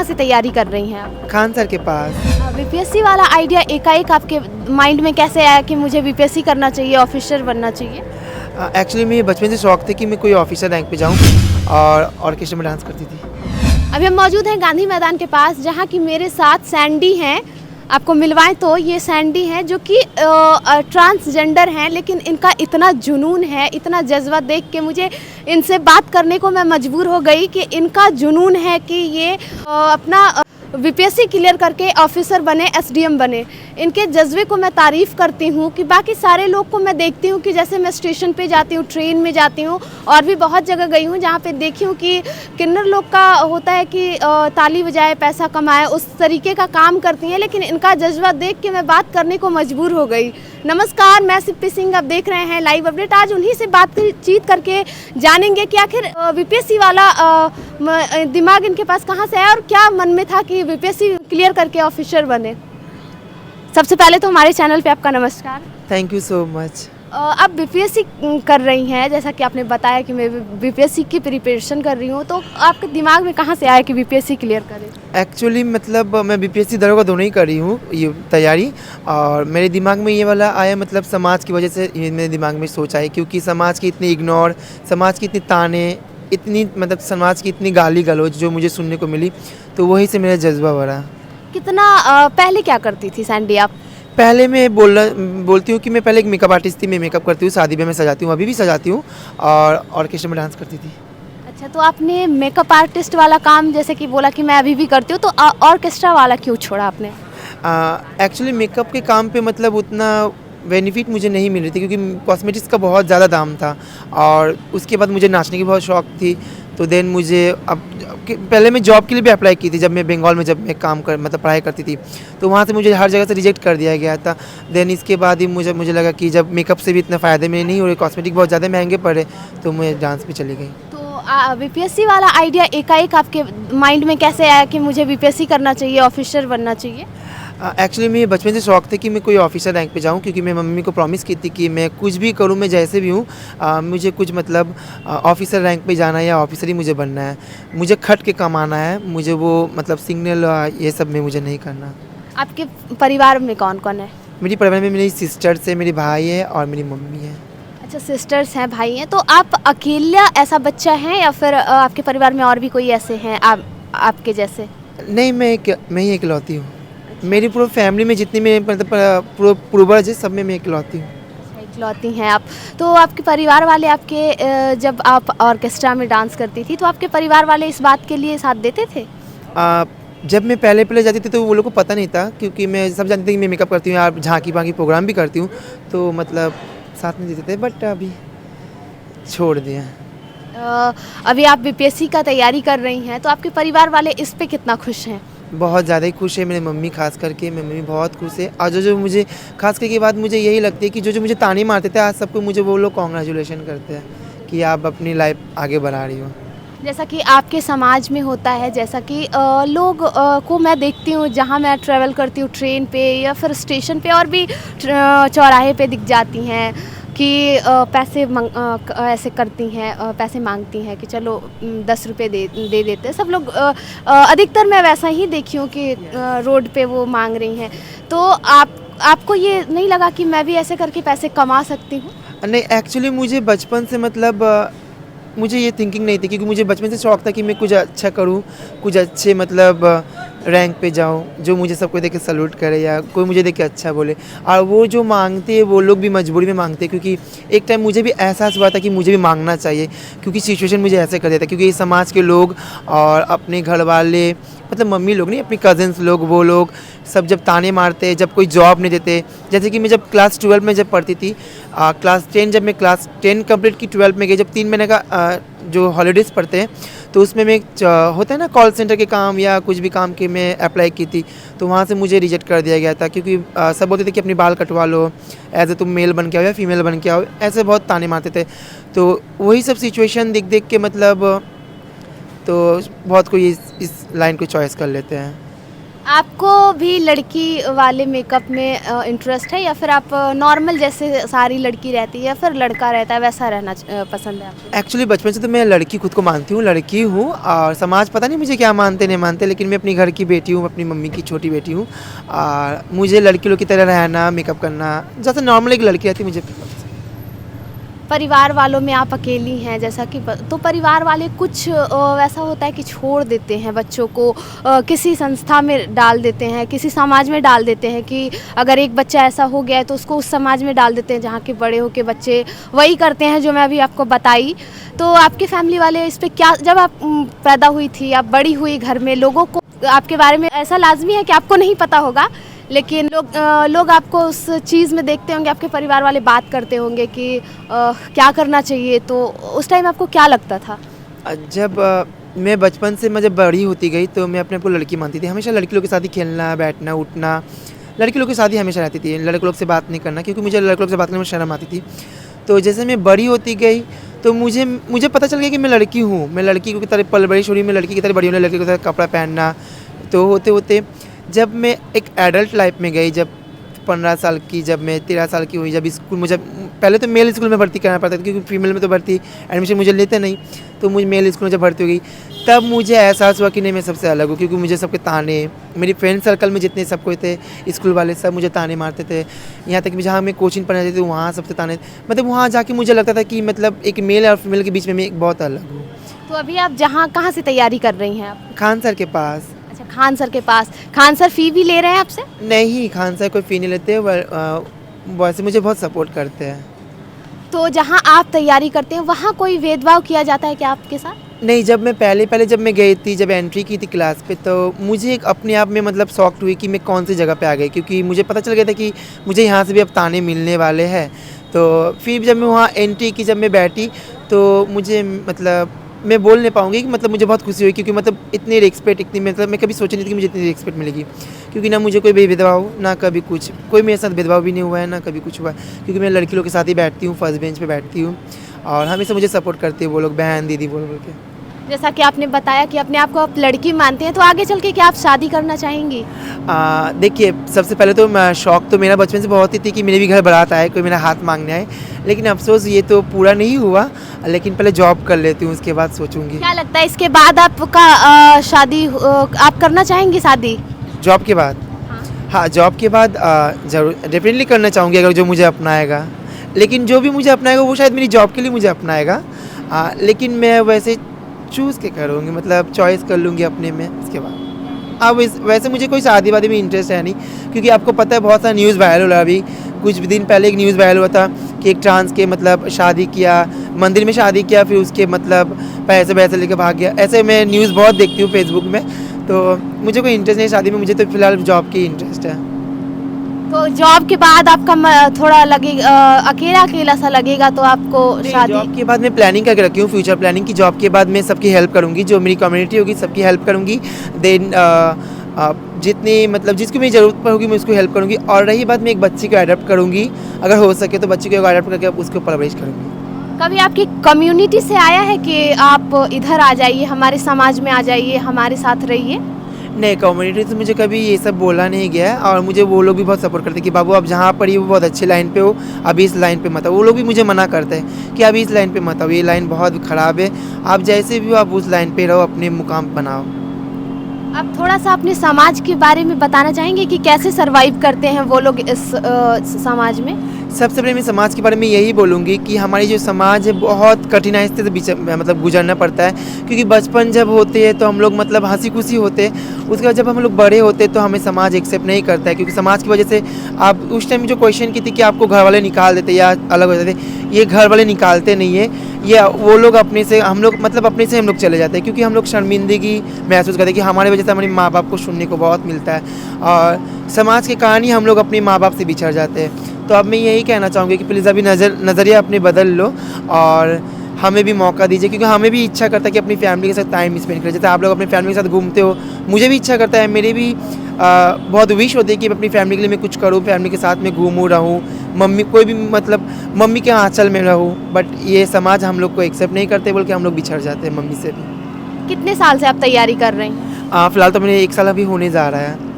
कहाँ से तैयारी कर रही हैं आप? खान सर के पास। बीपीएससी वाला आइडिया एकाएक आपके माइंड में कैसे आया कि मुझे बीपीएससी करना चाहिए, ऑफिसर बनना चाहिए? एक्चुअली मैं बचपन से शौक थे कि मैं कोई ऑफिसर रैंक पे जाऊँ और ऑर्केस्ट्रा में डांस करती थी। अभी हम मौजूद हैं गांधी मैदान के पास, जहाँ की मेरे साथ सैंडी हैं। आपको मिलवाएं तो ये सैंडी हैं जो कि ट्रांसजेंडर हैं, लेकिन इनका इतना जुनून है, इतना जज्बा देख के मुझे इनसे बात करने को मैं मजबूर हो गई कि इनका जुनून है कि ये अपना बीपीएससी क्लियर करके ऑफिसर बने, एसडीएम बने। इनके जज्बे को मैं तारीफ़ करती हूँ कि बाकी सारे लोग को मैं देखती हूँ कि जैसे मैं स्टेशन पे जाती हूँ, ट्रेन में जाती हूँ और भी बहुत जगह गई हूँ जहाँ पे देखी हूँ कि किन्नर लोग का होता है कि ताली बजाए पैसा कमाए, उस तरीके का काम करती हैं, लेकिन इनका जज्बा देख के मैं बात करने को मजबूर हो गई। नमस्कार, मैं सिप्पी सिंह, आप देख रहे हैं लाइव अपडेट। आज उन्हीं से बातचीत करके जानेंगे कि आखिर बीपीएससी वाला दिमाग इनके पास कहाँ से आया और क्या मन में था कि बीपीएससी क्लियर करके ऑफिसर बने। सबसे पहले तो हमारे चैनल पे आपका नमस्कार। Thank you so much. आप बीपीएससी कर रही हैं, जैसा कि आपने बताया कि मैं बीपीएससी की प्रिपरेशन कर रही हूँ, तो आपके दिमाग में कहाँ से आया कि बीपीएससी क्लियर करें? एक्चुअली मतलब मैं बीपीएससी दरोगा दोनों ही कर रही हूँ ये तैयारी, और मेरे दिमाग में ये वाला आया मतलब समाज की वजह से ये मेरे दिमाग में सोचा है, क्योंकि समाज की इतनी इग्नोर, समाज की इतनी ताने, इतनी मतलब समाज की इतनी गाली गलौज जो मुझे सुनने को मिली, तो वही से मेरा जज्बा बढ़ा। कितना पहले क्या करती थी सैंडी आप? पहले मैं बोलती हूँ कि मैं पहले एक मेकअप आर्टिस्ट थी। मैं मेकअप करती हूँ, शादी में मैं सजाती हूँ, अभी भी सजाती हूँ, और ऑर्केस्ट्रा में डांस करती थी। अच्छा, तो आपने मेकअप आर्टिस्ट वाला काम जैसे कि बोला कि मैं अभी भी करती हूँ, तो ऑर्केस्ट्रा वाला क्यों छोड़ा आपने? एक्चुअली मेकअप के काम पे मतलब उतना बेनिफिट मुझे नहीं मिल रही थी, क्योंकि कॉस्मेटिक्स का बहुत ज़्यादा दाम था, और उसके बाद मुझे नाचने की बहुत शौक थी। तो देन मुझे अब पहले मैं जॉब के लिए भी अप्लाई की थी, जब मैं बंगाल में जब मैं मतलब पढ़ाई करती थी, तो वहाँ से मुझे हर जगह से रिजेक्ट कर दिया गया था। देन इसके बाद ही मुझे लगा कि जब मेकअप से भी इतना फ़ायदे में नहीं हो रहे, कॉस्मेटिक बहुत ज़्यादा महंगे पड़े, तो मैं डांस पे चली गई। तो बीपीएससी वाला आइडिया एकाएक आपके माइंड में कैसे आया कि मुझे बीपीएससी करना चाहिए, ऑफिसर बनना चाहिए? एक्चुअली मैं बचपन से शौक थे कि मैं कोई ऑफिसर रैंक पे जाऊँ, क्योंकि मैं मम्मी को प्रॉमिस की थी कि मैं कुछ भी करूँ, मैं जैसे भी हूँ, मुझे कुछ मतलब ऑफिसर रैंक पे जाना है या ऑफिसर ही मुझे बनना है। मुझे खट के कमाना है, मुझे वो मतलब सिग्नल ये सब में मुझे नहीं करना। आपके परिवार में कौन कौन है? मेरी परिवार में मेरी सिस्टर्स है, मेरी भाई है और मेरी मम्मी है। अच्छा, सिस्टर्स हैं, भाई हैं, तो आप अकेला ऐसा बच्चा हैं या फिर आपके परिवार में और भी कोई ऐसे हैं आपके जैसे? नहीं, मैं ही इकलौती हूँ। मेरी पूरी फैमिली में जितनी में मतलब पूर्वज है, सब में मैं इकलौती हूँ। इकलौती हैं आप। तो आपके परिवार वाले आपके जब आप ऑर्केस्ट्रा में डांस करती थी, तो आपके परिवार वाले इस बात के लिए साथ देते थे? जब मैं पहले जाती थी तो वो लोग को पता नहीं था, क्योंकि मैं सब जानते थे कि मैं मेकअप करती हूँ, आप झांकी वांकी प्रोग्राम भी करती हूँ, तो मतलब साथ में देते थे, बट अभी छोड़ दिया। अभी आप बीपीएससी का तैयारी कर रही हैं, तो आपके परिवार वाले इस पे कितना खुश हैं? बहुत ज़्यादा ही खुश है। मेरी मम्मी खास करके, मेरी मम्मी बहुत खुश है, और जो मुझे खास करके बात मुझे यही लगती है कि जो मुझे ताने मारते थे, आज सबको मुझे वो लोग कॉन्ग्रेचुलेशन करते हैं कि आप अपनी लाइफ आगे बढ़ा रही हो। जैसा कि आपके समाज में होता है, जैसा कि लोग को मैं देखती हूँ जहाँ मैं ट्रैवल करती हूँ, ट्रेन पे या फिर स्टेशन पे और भी चौराहे पे दिख जाती हैं कि पैसे ऐसे करती हैं, पैसे मांगती हैं कि चलो 10 रुपये दे देते हैं सब लोग। अधिकतर मैं वैसा ही देखी हूँ कि रोड पे वो मांग रही हैं। तो आपको ये नहीं लगा कि मैं भी ऐसे करके पैसे कमा सकती हूँ? नहीं, एक्चुअली मुझे बचपन से मतलब मुझे ये थिंकिंग नहीं थी, क्योंकि मुझे बचपन से शौक था कि मैं कुछ अच्छा करूँ, कुछ अच्छे मतलब रैंक पे जाऊँ, जो मुझे सबको देख के सल्यूट करे या कोई मुझे देख के अच्छा बोले। और वो जो मांगते हैं वो लोग भी मजबूरी में मांगते हैं, क्योंकि एक टाइम मुझे भी एहसास हुआ था कि मुझे भी मांगना चाहिए, क्योंकि सिचुएशन मुझे ऐसे कर देता, क्योंकि समाज के लोग और अपने घर वाले, मतलब मम्मी लोग नहीं, अपनी कज़न्स लोग, वो लोग सब जब ताने मारते, जब कोई जॉब नहीं देते। जैसे कि मैं जब क्लास 12 में जब पढ़ती थी, क्लास 10 जब मैं क्लास 10 कंप्लीट की, 12 में गई, जब 3 महीने का जो हॉलीडेज़ पढ़ते हैं, तो उसमें मैं होता है ना कॉल सेंटर के काम या कुछ भी काम के मैं अप्लाई की थी, तो वहाँ से मुझे रिजेक्ट कर दिया गया था, क्योंकि सब बोलते थे कि अपनी बाल कटवा लो, ऐसे तुम मेल बन के आओ या फीमेल बन के आओ, ऐसे बहुत ताने मारते थे। तो वही सब सिचुएशन देख के मतलब तो बहुत कोई इस लाइन को चॉइस कर लेते हैं। आपको भी लड़की वाले मेकअप में इंटरेस्ट है, या फिर आप नॉर्मल जैसे सारी लड़की रहती है या फिर लड़का रहता है वैसा रहना पसंद है आपको? एक्चुअली बचपन से तो मैं लड़की खुद को मानती हूँ, लड़की हूँ, और समाज पता नहीं मुझे क्या मानते नहीं मानते, लेकिन मैं अपनी घर की बेटी हूँ, अपनी मम्मी की छोटी बेटी हूँ, और मुझे लड़की लोग की तरह रहना, मेकअप करना, जैसे नॉर्मल एक लड़की रहती है मुझे पसंद है। परिवार वालों में आप अकेली हैं जैसा कि तो परिवार वाले कुछ वैसा होता है कि छोड़ देते हैं बच्चों को, किसी संस्था में डाल देते हैं, किसी समाज में डाल देते हैं कि अगर एक बच्चा ऐसा हो गया है तो उसको उस समाज में डाल देते हैं जहाँ के बड़े होके बच्चे वही करते हैं जो मैं अभी आपको बताई। तो आपके फैमिली वाले इस पे क्या, जब आप पैदा हुई थी, आप बड़ी हुई घर में, लोगों को आपके बारे में ऐसा लाजमी है कि आपको नहीं पता होगा, लेकिन लोग आपको उस चीज़ में देखते होंगे, आपके परिवार वाले बात करते होंगे कि क्या करना चाहिए, तो उस टाइम आपको क्या लगता था? जब मैं बचपन से मैं जब बड़ी होती गई तो मैं अपने आप को लड़की मानती थी, हमेशा लड़की लोग के साथ ही खेलना, बैठना, उठना, लड़की लोग के साथ ही हमेशा रहती थी, लड़के लोग से बात नहीं करना, क्योंकि मुझे लड़के लोग से बात करने में शर्म आती थी। तो जैसे मैं बड़ी होती गई तो मुझे पता चल गया कि मैं लड़की हूँ, मैं लड़की की तरह पल बड़ी, छोड़ी मैं लड़की की तरह बड़ी होने, लड़की की तरह कपड़ा पहनना। तो होते होते जब मैं एक एडल्ट लाइफ में गई, जब 15 साल की, जब मैं 13 साल की हुई, जब स्कूल मुझे पहले तो मेल स्कूल में भर्ती कराना पड़ता था, क्योंकि फीमेल में तो भर्ती एडमिशन मुझे लेते नहीं, तो मुझे मेल स्कूल में जब भर्ती हो गई तब मुझे एहसास हुआ कि नहीं, मैं सबसे अलग हूँ, क्योंकि मुझे सबके ताने, मेरी फ्रेंड सर्कल में जितने सब कोई थे स्कूल वाले सब मुझे ताने मारते थे, यहाँ तक कि जहाँ मैं कोचिंग पढ़ने जाती थी वहाँ सबसे ताने, मतलब वहाँ जाके मुझे लगता था कि मतलब एक मेल और फीमेल के बीच में मैं एक बहुत अलग हूँ। तो अभी आप कहाँ से तैयारी कर रही हैं आप? खान सर के पास। अच्छा, खान सर के पास। खान सर फ़ी भी ले रहे हैं आपसे? नहीं, खान सर कोई फ़ी नहीं लेते, वैसे मुझे बहुत सपोर्ट करते हैं। तो जहाँ आप तैयारी करते हैं वहाँ कोई भेदभाव किया जाता है क्या आपके साथ? नहीं, जब मैं पहले जब मैं गई थी, जब एंट्री की थी क्लास पे, तो मुझे एक अपने आप में मतलब शॉक्ड हुई कि मैं कौन सी जगह पे आ गई, क्योंकि मुझे पता चल गया था कि मुझे यहाँ से भी अब ताने मिलने वाले हैं। तो फिर जब मैं वहाँ एंट्री की, जब मैं बैठी तो मुझे मतलब मैं बोल नहीं पाऊँगी कि मतलब मुझे बहुत खुशी हुई, क्योंकि मतलब इतनी रिस्पेक्ट, इतनी मतलब मैं कभी सोची नहीं थी कि मुझे इतनी रिस्पेक्ट मिलेगी, क्योंकि ना मुझे कोई भेदभाव, ना कभी कुछ, कोई मेरे साथ भेदभाव भी नहीं हुआ है, ना कभी कुछ हुआ है, क्योंकि मैं लड़की लोग के साथ ही बैठती हूँ, फर्स्ट बेंच पे बैठती हूँ, और हमेशा मुझे सपोर्ट करती है वो लोग, बहन दीदी बोल बोल के। जैसा कि आपने बताया कि अपने आप को आप लड़की मानते हैं, तो आगे चल के क्या आप शादी करना चाहेंगी? देखिए, सबसे पहले तो शौक़ तो मेरा बचपन से बहुत ही थी कि मेरे भी घर बारात आए, कोई मेरा हाथ मांगने आए, लेकिन अफसोस ये तो पूरा नहीं हुआ, लेकिन पहले जॉब कर लेती हूँ, उसके बाद सोचूंगी। क्या लगता है इसके बाद आपका शादी आप करना चाहेंगी शादी? जॉब के बाद? हाँ, जॉब के बाद ज़रूर डेफिनेटली करना चाहूँगी, अगर जो मुझे अपनाएगा, लेकिन जो भी मुझे अपनाएगा वो शायद मेरी जॉब के लिए मुझे अपनाएगा, लेकिन मैं वैसे चूज़ के करूँगी, मतलब चॉइस कर लूँगी अपने में उसके बाद। अब वैसे मुझे कोई शादी वादी में इंटरेस्ट है नहीं, क्योंकि आपको पता है बहुत सारा न्यूज़ वायरल हो रहा है। अभी कुछ दिन पहले एक न्यूज़ वायरल हुआ था कि एक ट्रांस के मतलब शादी किया, मंदिर में शादी किया, फिर उसके मतलब पैसे वैसे लेके भाग गया। ऐसे मैं न्यूज़ बहुत देखती हूँ फेसबुक में, तो मुझे कोई इंटरेस्ट नहीं शादी में, मुझे तो फिलहाल जॉब की इंटरेस्ट है। तो जॉब के बाद आपका थोड़ा लगेगा अकेला सा लगेगा, तो आपको शादी? जॉब के बाद मैं प्लानिंग करके रखी हूँ, फ्यूचर प्लानिंग की। जॉब के बाद मैं सबकी हेल्प करूँगी, जो मेरी कम्युनिटी होगी सबकी हेल्प करूँगी, देन जितनी मतलब जिसको मेरी ज़रूरत होगी मैं उसको हेल्प करूँगी, और रही बात, मैं एक बच्ची को अडॉप्ट करूँगी, अगर हो सके तो बच्ची को अडॉप्ट करके उसको परवरिश करूँगी। कभी आपकी कम्युनिटी से आया है कि आप इधर आ जाइए, हमारे समाज में आ जाइए, हमारे साथ रहिए? नहीं, कम्युनिटी से मुझे कभी ये सब बोला नहीं गया है, और मुझे वो लोग भी बहुत सपोर्ट करते हैं कि बाबू आप जहाँ पर ही वो बहुत अच्छी लाइन पे हो, अभी इस लाइन पे मत आओ। वो लोग भी मुझे मना करते हैं कि अभी इस लाइन पे मत आओ, ये लाइन बहुत ख़राब है, आप जैसे भी हो आप उस लाइन पे रहो, अपने मुकाम बनाओ। आप थोड़ा सा अपने समाज के बारे में बताना चाहेंगे कि कैसे सरवाइव करते हैं वो लोग इस समाज में? सबसे पहले मैं समाज के बारे में यही बोलूँगी कि हमारी जो समाज है बहुत कठिनाई से मतलब गुजरना पड़ता है, क्योंकि बचपन जब होते हैं तो हम लोग मतलब हंसी खुशी होते हैं, उसके बाद जब हम लोग बड़े होते हैं तो हमें समाज एक्सेप्ट नहीं करता है, क्योंकि समाज की वजह से आप उस टाइम जो क्वेश्चन की थी कि आपको घर वाले निकाल देते या अलग हो जाते, ये घर वाले निकालते नहीं है, ये वो लोग अपने से हम लोग मतलब अपने से हम लोग चले जाते हैं, क्योंकि हम लोग शर्मिंदगी महसूस करते हैं कि हमारे वजह से हमारे माँ बाप को सुनने को बहुत मिलता है, और समाज के कारण ही हम लोग अपने माँ बाप से बिछड़ जाते हैं। तो अब मैं यही कहना चाहूँगी कि प्लीज़ अभी नज़रिया अपने बदल लो, और हमें भी मौका दीजिए, क्योंकि हमें भी इच्छा करता है कि अपनी फैमिली के साथ टाइम स्पेंड करें। जैसे आप लोग अपनी फैमिली के साथ घूमते हो, मुझे भी इच्छा करता है, मेरे भी बहुत विश होती है कि अपनी फैमिली के लिए मैं कुछ करूँ, फैमिली के साथ में घूमूँ रहूँ, मम्मी कोई भी मतलब मम्मी के आँचल में रहूँ, बट ये समाज हम लोग को एक्सेप्ट नहीं करते, बोल के हम लोग बिछड़ जाते हैं मम्मी से भी। कितने साल से आप तैयारी कर रही हैं? फ़िलहाल तो मेरे 1 साल अभी होने जा रहा है।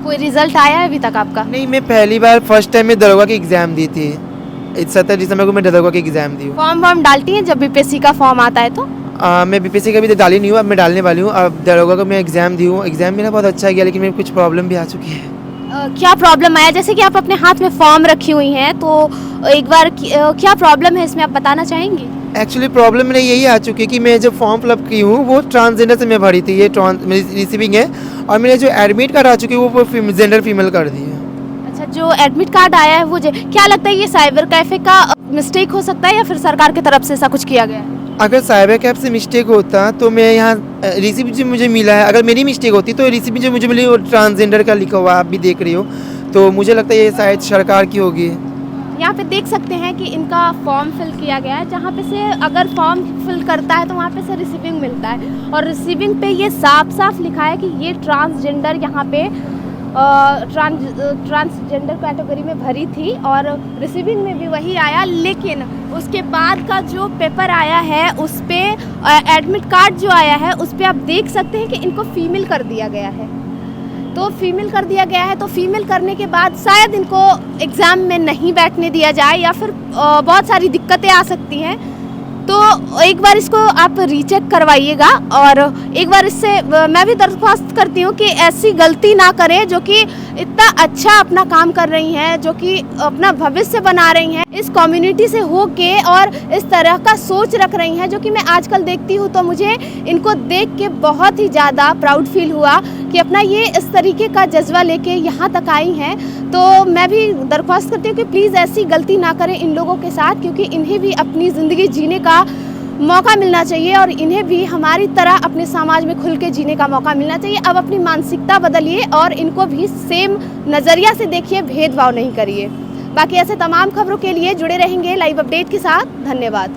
कोई रिजल्ट आया है अभी तक आपका? नहीं, मैं पहली बार फर्स्ट टाइम में दरोगा की एग्ज़ाम दी थी। 17 दिसंबर को मैं दरोगा की एग्ज़ाम दी हूँ। फॉर्म वॉर्म डालती हैं जब बीपीएससी का फॉर्म आता है तो? मैं बीपीएससी का भी डाली नहीं हूँ, अब मैं डालने वाली हूँ। अब दरोगा का मैं एग्ज़ाम दी हूँ, एग्ज़ाम मेरा बहुत अच्छा गया, लेकिन मेरे कुछ प्रॉब्लम भी आ चुकी है। क्या प्रॉब्लम आया? जैसे कि आप अपने हाथ में फॉर्म रखी हुई हैं तो एक बार क्या प्रॉब्लम है इसमें आप बताना चाहेंगी? एक्चुअली प्रॉब्लम मेरी यही आ चुकी है कि मैं जब फॉर्म फिलअप की हूँ वो ट्रांसजेंडर से मैं भरी थी, ये मेरी रिसीविंग है, और मेरे जो एडमिट कार्ड आ चुकी है वो जेंडर फीमेल कर दी है। अच्छा, जो एडमिट कार्ड आया है वो क्या लगता है ये साइबर कैफे का मिस्टेक हो सकता है या फिर सरकार की तरफ से ऐसा कुछ किया गया है? अगर साइबर कैफ से मिस्टेक होता तो मैं यहाँ रिसिप्ट जो मुझे मिला है, अगर मेरी मिस्टेक होती तो रिसिप्ट जो मुझे मिली वो ट्रांसजेंडर का लिखा हुआ आप भी देख रही हो, तो मुझे लगता है ये शायद सरकार की होगी। यहाँ पे देख सकते हैं कि इनका फॉर्म फिल किया गया है, जहाँ पे से अगर फॉर्म फिल करता है तो वहाँ पे से रिसीविंग मिलता है, और रिसीविंग पे ये साफ साफ लिखा है कि ये ट्रांसजेंडर यहाँ पे ट्रांसजेंडर कैटेगरी में भरी थी, और रिसीविंग में भी वही आया। लेकिन उसके बाद का जो पेपर आया है उस पर एडमिट कार्ड जो आया है उस पर आप देख सकते हैं कि इनको फीमेल कर दिया गया है। तो फीमेल कर दिया गया है, तो फीमेल करने के बाद शायद इनको एग्ज़ाम में नहीं बैठने दिया जाए या फिर बहुत सारी दिक्कतें आ सकती हैं। तो एक बार इसको आप रीचेक करवाइएगा, और एक बार इससे मैं भी दरख्वास्त करती हूँ कि ऐसी गलती ना करें, जो कि इतना अच्छा अपना काम कर रही हैं, जो कि अपना भविष्य बना रही हैं इस कम्युनिटी से होके, और इस तरह का सोच रख रही हैं, जो कि मैं आजकल देखती हूँ तो मुझे इनको देख के बहुत ही ज़्यादा प्राउड फील हुआ कि अपना ये इस तरीके का जज्बा लेके यहाँ तक आई हैं। तो मैं भी दरख्वास्त करती हूँ कि प्लीज़ ऐसी गलती ना करें इन लोगों के साथ, क्योंकि इन्हें भी अपनी ज़िंदगी जीने का मौका मिलना चाहिए, और इन्हें भी हमारी तरह अपने समाज में खुल के जीने का मौका मिलना चाहिए। अब अपनी मानसिकता बदलिए और इनको भी सेम नज़रिया से देखिए, भेदभाव नहीं करिए। बाकी ऐसे तमाम खबरों के लिए जुड़े रहेंगे लाइव अपडेट के साथ। धन्यवाद।